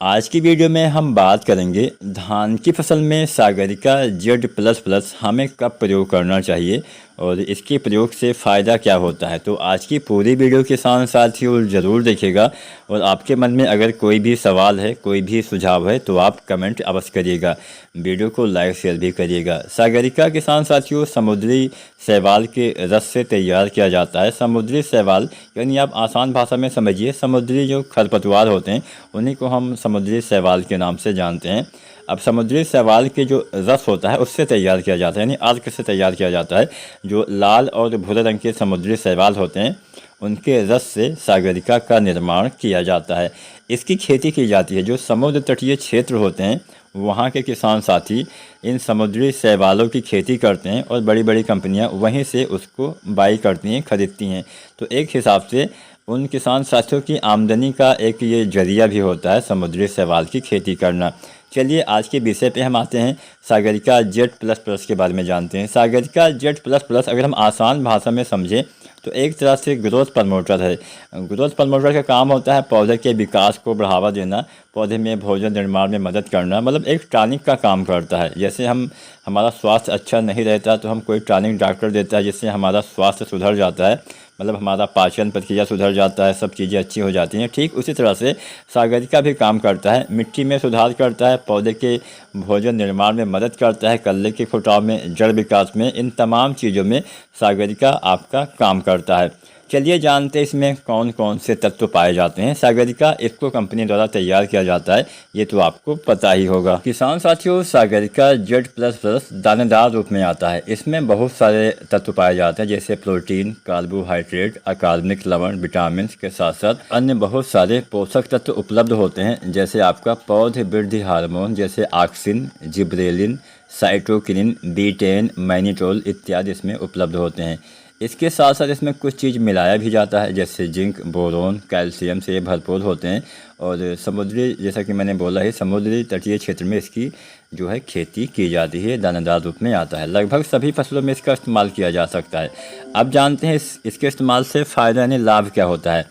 आज की वीडियो में हम बात करेंगे धान की फसल में सागरिका Z++ हमें कब प्रयोग करना चाहिए और इसके प्रयोग से फ़ायदा क्या होता है। तो आज की पूरी वीडियो के साथ साथियों ज़रूर देखिएगा और आपके मन में अगर कोई भी सवाल है, कोई भी सुझाव है तो आप कमेंट अवश्य करिएगा। वीडियो को लाइक शेयर भी करिएगा। सागरिका के साथ साथियों समुद्री शैवाल के रस से तैयार किया जाता है। समुद्री शैवाल यानी आप आसान भाषा में समझिए, समुद्री जो खरपतवार होते हैं उन्हीं को हम समुद्री शैवाल के नाम से जानते हैं। अब समुद्री शैवाल के जो रस होता है उससे तैयार किया जाता है, यानी अर्क से तैयार किया जाता है। जो लाल और भूरे रंग के समुद्री शैवाल होते हैं उनके रस से सागरिका का निर्माण किया जाता है। इसकी खेती की जाती है। जो समुद्र तटीय क्षेत्र होते हैं वहाँ के किसान साथी इन समुद्री शैवालों की खेती करते हैं और बड़ी बड़ी कंपनियाँ वहीं से उसको बाई करती हैं, ख़रीदती हैं। तो एक हिसाब से उन किसान साथियों की आमदनी का एक ये जरिया भी होता है समुद्री शैवाल की खेती करना। चलिए आज के विषय पे हम आते हैं, सागरिका Z++ के बारे में जानते हैं। सागरिका Z++ अगर हम आसान भाषा में समझें तो एक तरह से ग्रोथ प्रमोटर है। ग्रोथ प्रमोटर का काम होता है पौधे के विकास को बढ़ावा देना, पौधे में भोजन निर्माण में मदद करना, मतलब एक टॉनिक का काम करता है। जैसे हमारा स्वास्थ्य अच्छा नहीं रहता तो हम कोई टॉनिक डॉक्टर देता है जिससे हमारा स्वास्थ्य सुधर जाता है, मतलब हमारा पाचन प्रक्रिया सुधर जाता है, सब चीज़ें अच्छी हो जाती हैं। ठीक उसी तरह से सागरिका भी काम करता है, मिट्टी में सुधार करता है, पौधे के भोजन निर्माण में मदद करता है, कल्ले के फुटाव में, जड़ विकास में, इन तमाम चीज़ों में सागरिका आपका काम करता है। चलिए जानते हैं इसमें कौन कौन से तत्व पाए जाते हैं। सागरिका इसको कंपनी द्वारा तैयार किया जाता है, ये तो आपको पता ही होगा। किसान साथियों सागरिका Z++ दानेदार रूप में आता है। इसमें बहुत सारे तत्व पाए जाते हैं जैसे प्रोटीन, कार्बोहाइड्रेट, अकार्बनिक लवण, विटामिन के साथ साथ अन्य बहुत सारे पोषक तत्व उपलब्ध होते हैं। जैसे आपका पौध वृद्धि हार्मोन जैसे auxin, gibberellin, cytokinin, B10, mannitol इत्यादि इसमें उपलब्ध होते हैं। इसके साथ साथ इसमें कुछ चीज़ मिलाया भी जाता है जैसे जिंक, बोरोन, कैल्शियम से भरपूर होते हैं। और समुद्री, जैसा कि मैंने बोला है, समुद्री तटीय क्षेत्र में इसकी जो है खेती की जाती है, दानेदार रूप में आता है। लगभग सभी फसलों में इसका इस्तेमाल किया जा सकता है। अब जानते हैं इसके इस्तेमाल से फ़ायदा यानी लाभ क्या होता है।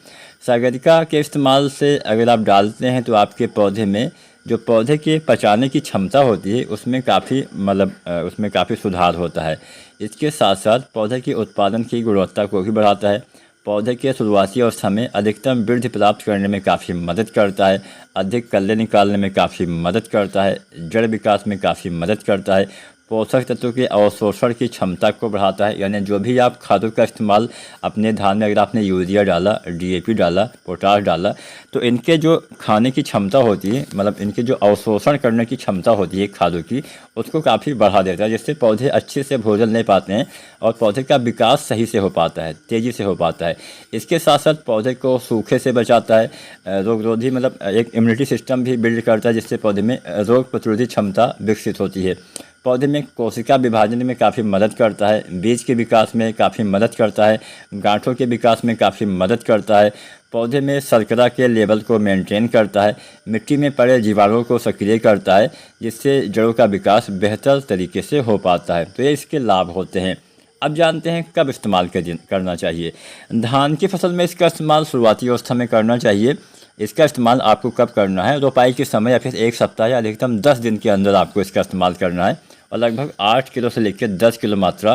सागरिका के इस्तेमाल से अगर आप डालते हैं तो आपके पौधे में जो पौधे के पचाने की क्षमता होती है उसमें काफ़ी सुधार होता है। इसके साथ साथ पौधे के उत्पादन की गुणवत्ता को भी बढ़ाता है। पौधे के शुरुआती अवस्था में अधिकतम वृद्धि प्राप्त करने में काफ़ी मदद करता है, अधिक कल्ले निकालने में काफ़ी मदद करता है, जड़ विकास में काफ़ी मदद करता है, पोषक तत्वों के अवशोषण की क्षमता को बढ़ाता है। यानी जो भी आप खादों का इस्तेमाल अपने धान में, अगर आपने यूरिया डाला, DAP डाला, पोटाश डाला, तो इनके जो खाने की क्षमता होती है, मतलब इनके जो अवशोषण करने की क्षमता होती है खादों की, उसको काफ़ी बढ़ा देता है, जिससे पौधे अच्छे से भोजन ले पाते हैं और पौधे का विकास सही से हो पाता है, तेज़ी से हो पाता है। इसके साथ साथ पौधे को सूखे से बचाता है, रोगरोधी मतलब एक इम्यूनिटी सिस्टम भी बिल्ड करता है, जिससे पौधे में रोग प्रतिरोधी क्षमता विकसित होती है। पौधे में कोशिका विभाजन में काफ़ी मदद करता है, बीज के विकास में काफ़ी मदद करता है, गांठों के विकास में काफ़ी मदद करता है, पौधे में शर्करा के लेवल को मेंटेन करता है, मिट्टी में पड़े जीवाणुओं को सक्रिय करता है, जिससे जड़ों का विकास बेहतर तरीके से हो पाता है। तो ये इसके लाभ होते हैं। अब जानते हैं कब इस्तेमाल करना चाहिए। धान की फसल में इसका इस्तेमाल शुरुआती अवस्था में करना चाहिए। इसका इस्तेमाल आपको कब करना है, रोपाई के समय या फिर 1 सप्ताह या अधिकतम 10 दिन के अंदर आपको इसका इस्तेमाल करना है। और लगभग 8 किलो से लेकर 10 किलो मात्रा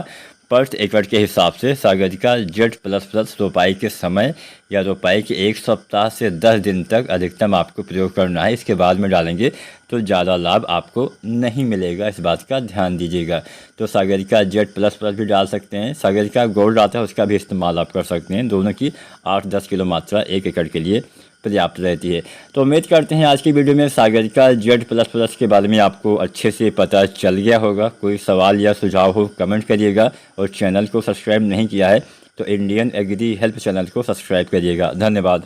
पर एकड़ के हिसाब से सागरिका Z++ रोपाई के समय या रोपाई के 1 सप्ताह से 10 दिन तक अधिकतम आपको प्रयोग करना है। इसके बाद में डालेंगे तो ज़्यादा लाभ आपको नहीं मिलेगा, इस बात का ध्यान दीजिएगा। तो सागरिका Z++ भी डाल सकते हैं, सागरिका गोल्ड आता है उसका भी इस्तेमाल आप कर सकते हैं। दोनों की 8-10 किलो मात्रा 1 एकड़ के लिए पर्याप्त रहती है। तो उम्मीद करते हैं आज की वीडियो में सागरिका Z++ के बारे में आपको अच्छे से पता चल गया होगा। कोई सवाल या सुझाव हो कमेंट करिएगा और चैनल को सब्सक्राइब नहीं किया है तो इंडियन एग्री हेल्प चैनल को सब्सक्राइब करिएगा। धन्यवाद।